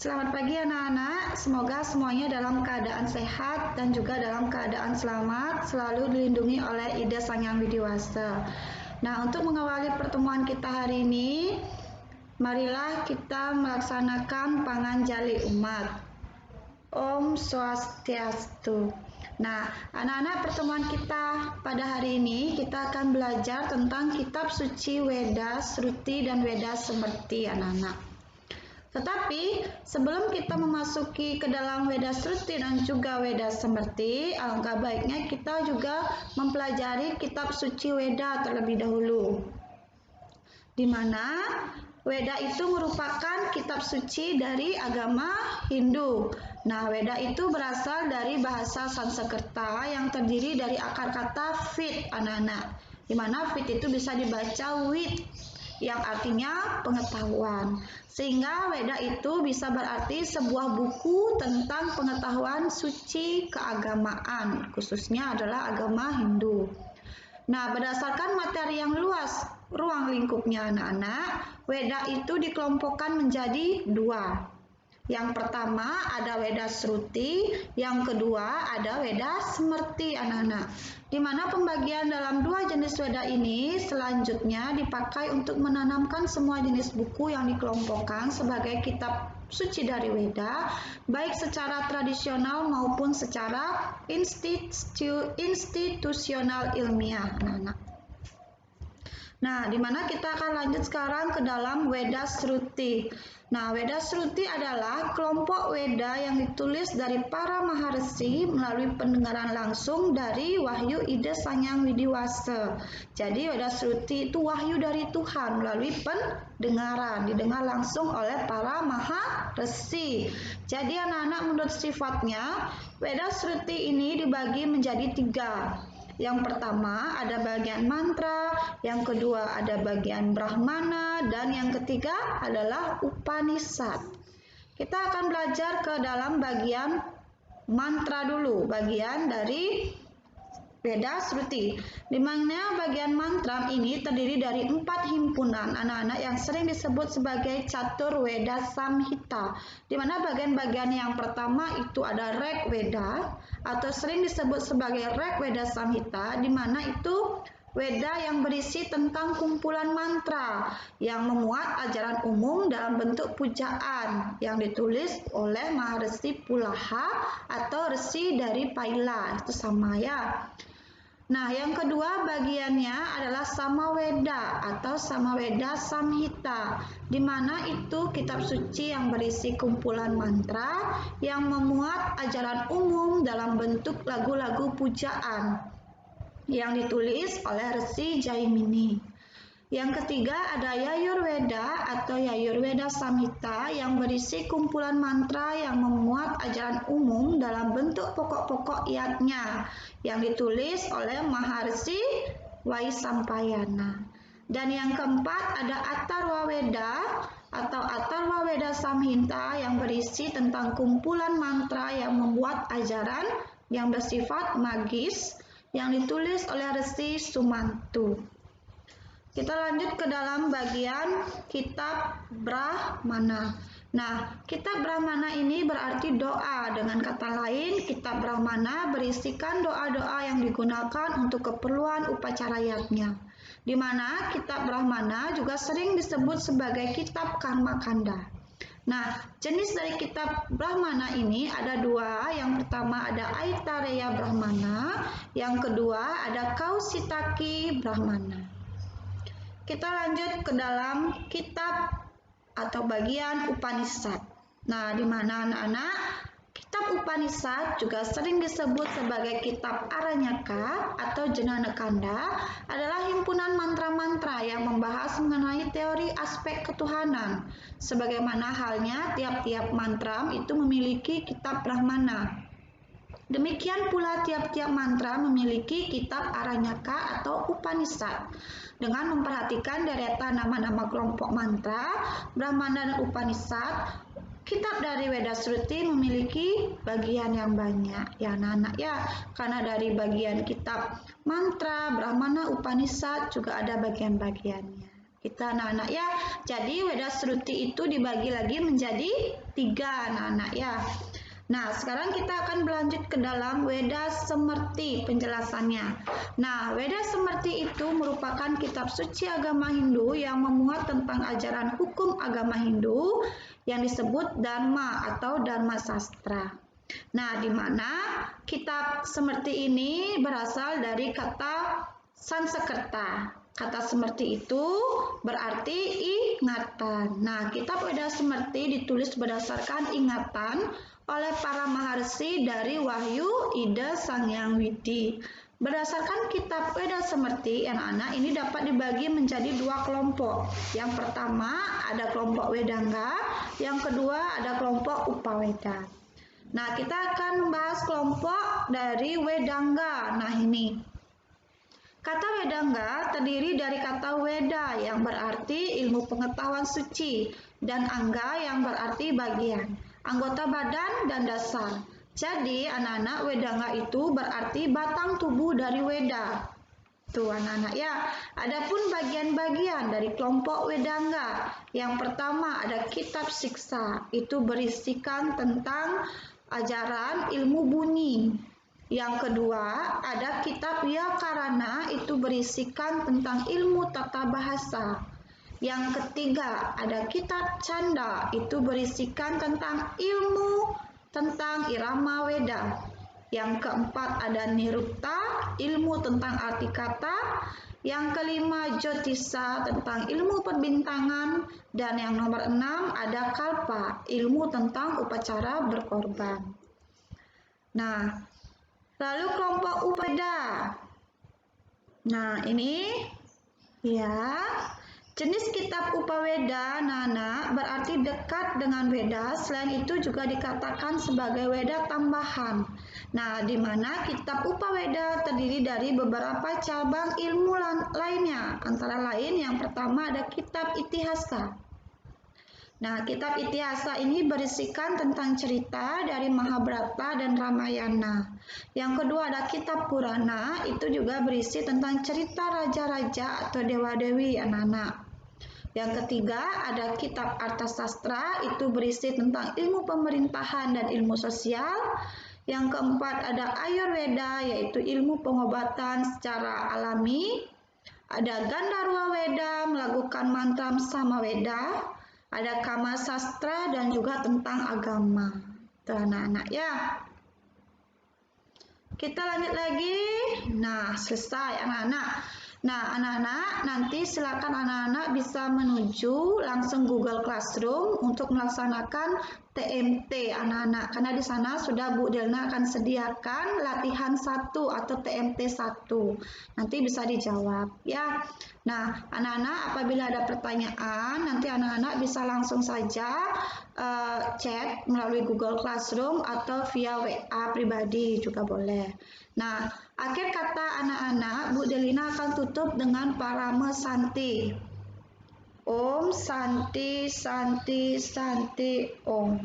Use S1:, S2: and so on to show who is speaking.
S1: Selamat pagi anak-anak, semoga semuanya dalam keadaan sehat dan juga dalam keadaan selamat, selalu dilindungi oleh Ida Sang Yang Widiwasa. Nah, untuk mengawali pertemuan kita hari ini, marilah kita melaksanakan panganjali umat. Om Swastiastu. Nah, anak-anak, pertemuan kita pada hari ini kita akan belajar tentang kitab suci Weda Sruti dan Weda Smrti anak-anak. Tetapi sebelum kita memasuki ke dalam Weda Sruti dan juga Weda Smrti, alangkah baiknya kita juga mempelajari kitab suci Weda terlebih dahulu. Di mana Weda itu merupakan kitab suci dari agama Hindu. Nah, Weda itu berasal dari bahasa Sanskerta yang terdiri dari akar kata Vid, anak-anak. Di mana Vid itu bisa dibaca wit, yang artinya pengetahuan. Sehingga Weda itu bisa berarti sebuah buku tentang pengetahuan suci keagamaan, khususnya adalah agama Hindu. Nah, berdasarkan materi yang luas ruang lingkupnya anak-anak, Weda itu dikelompokkan menjadi dua. Yang pertama ada Weda Sruti, yang kedua ada Weda Smrti anak-anak. Di mana pembagian dalam dua jenis Weda ini selanjutnya dipakai untuk menanamkan semua jenis buku yang dikelompokkan sebagai kitab suci dari Weda, baik secara tradisional maupun secara institusional ilmiah anak-anak. Nah, di mana kita akan lanjut sekarang ke dalam Weda Sruti. Nah, Weda Sruti adalah kelompok Weda yang ditulis dari para maharsi melalui pendengaran langsung dari wahyu Ida Sang Yang Widiwasa. Jadi, Weda Sruti itu wahyu dari Tuhan melalui pendengaran, didengar langsung oleh para maharsi. Jadi, anak-anak, menurut sifatnya, Weda Sruti ini dibagi menjadi tiga. Yang pertama ada bagian mantra, yang kedua ada bagian Brahmana, dan yang ketiga adalah Upanishad. Kita akan belajar ke dalam bagian mantra dulu, bagian dari Weda Sruti, di mana bagian mantra ini terdiri dari 4 himpunan anak-anak yang sering disebut sebagai Catur Weda Samhita, di mana bagian-bagian yang pertama itu ada Rig Weda atau sering disebut sebagai Rig Weda Samhita, di mana itu Weda yang berisi tentang kumpulan mantra yang memuat ajaran umum dalam bentuk pujaan yang ditulis oleh Maharsi Pulaha atau resi dari Paila, itu sama ya. Nah, yang kedua bagiannya adalah Samaweda atau Samaweda Samhita, di mana itu kitab suci yang berisi kumpulan mantra yang memuat ajaran umum dalam bentuk lagu-lagu pujaan yang ditulis oleh Resi Jaimini. Yang ketiga ada Yayurveda atau Yayurveda Samhita yang berisi kumpulan mantra yang memuat ajaran umum dalam bentuk pokok-pokok yatnya yang ditulis oleh Maharsi Vaisampayana. Dan yang keempat ada Atharva Veda atau Atharva Veda Samhita yang berisi tentang kumpulan mantra yang membuat ajaran yang bersifat magis yang ditulis oleh Resi Sumantu. Kita lanjut ke dalam bagian kitab Brahmana. Nah, kitab Brahmana ini berarti doa. Dengan kata lain, kitab Brahmana berisikan doa-doa yang digunakan untuk keperluan upacara yatnya. Di mana kitab Brahmana juga sering disebut sebagai kitab Karma Kanda. Nah, jenis dari kitab Brahmana ini ada dua. Yang pertama ada Aitareya Brahmana, yang kedua ada Kausitaki Brahmana. Kita lanjut ke dalam kitab atau bagian Upanishad. Nah, di mana anak-anak, kitab Upanishad juga sering disebut sebagai kitab Aranyaka atau Jananakanda, adalah himpunan mantra-mantra yang membahas mengenai teori aspek ketuhanan. Sebagaimana halnya tiap-tiap mantra itu memiliki kitab Brahmana. Demikian pula tiap-tiap mantra memiliki kitab Aranyaka atau Upanishad. Dengan memperhatikan deretan nama-nama kelompok mantra, Brahmana dan Upanishad, kitab dari Weda Sruti memiliki bagian yang banyak ya anak-anak ya. Karena dari bagian kitab mantra, Brahmana, Upanishad juga ada bagian-bagiannya. kita anak-anak ya. Jadi Weda Sruti itu dibagi lagi menjadi 3 anak-anak ya. Nah, sekarang kita akan berlanjut ke dalam Weda Semerti penjelasannya. Nah, Weda Semerti itu merupakan kitab suci agama Hindu yang memuat tentang ajaran hukum agama Hindu yang disebut Dharma atau Dharma Sastra. Nah, di mana kitab Semerti ini berasal dari kata Sansekerta. Kata Semerti itu berarti ingatan. Nah, kitab Weda Semerti ditulis berdasarkan ingatan oleh para maharsi dari Wahyu Ida Sangyang Widi. Berdasarkan kitab Weda Semerti, anak-anak ini dapat dibagi menjadi 2 kelompok. Yang pertama ada kelompok Wedanga, yang kedua ada kelompok Upaweda. Nah, kita akan membahas kelompok dari Wedanga. Nah, ini. Kata Wedanga terdiri dari kata Weda yang berarti ilmu pengetahuan suci dan Angga yang berarti bagian, anggota badan dan dasar. Jadi anak-anak Wedanga itu berarti batang tubuh dari Weda. Tuh anak-anak ya. Adapun bagian-bagian dari kelompok Wedanga. Yang pertama ada kitab Siksa. Itu berisikan tentang ajaran ilmu bunyi. Yang kedua, ada kitab Vyakarana, itu berisikan tentang ilmu tata bahasa. Yang ketiga, ada kitab Canda, itu berisikan tentang ilmu tentang irama Weda. Yang keempat, ada Nirupta, ilmu tentang arti kata. Yang kelima, Jyotisa, tentang ilmu perbintangan. Dan yang nomor 6, ada Kalpa, ilmu tentang upacara berkorban. Nah, lalu kelompok Upaweda. Nah, ini ya. Jenis kitab Upaweda Nana berarti dekat dengan Weda. Selain itu juga dikatakan sebagai Weda tambahan. Nah, di mana kitab Upaweda terdiri dari beberapa cabang ilmu lainnya. Antara lain yang pertama ada kitab Itihasa. Nah, kitab Itihasa ini berisikan tentang cerita dari Mahabharata dan Ramayana. Yang kedua ada kitab Purana, itu juga berisi tentang cerita raja-raja atau dewa-dewi anak-anak. Yang ketiga ada kitab Arthasastra, itu berisi tentang ilmu pemerintahan dan ilmu sosial. Yang keempat ada Ayurveda, yaitu ilmu pengobatan secara alami. Ada Gandharwa Weda, melakukan mantra Samaveda. Ada Kama Sastra dan juga tentang agama. Tuh anak-anak ya. Kita lanjut lagi. Nah, selesai anak-anak. Nah, anak-anak nanti silakan anak-anak bisa menuju langsung Google Classroom untuk melaksanakan TMT anak-anak. Karena di sana sudah Bu Delna akan sediakan latihan 1 atau TMT 1. Nanti bisa dijawab ya. Nah, anak-anak apabila ada pertanyaan, nanti anak-anak bisa langsung saja chat melalui Google Classroom atau via WA pribadi juga boleh. Nah, akhir kata anak-anak, Bu Delina akan tutup dengan Parama Santi. Om Santi Santi Santi Om.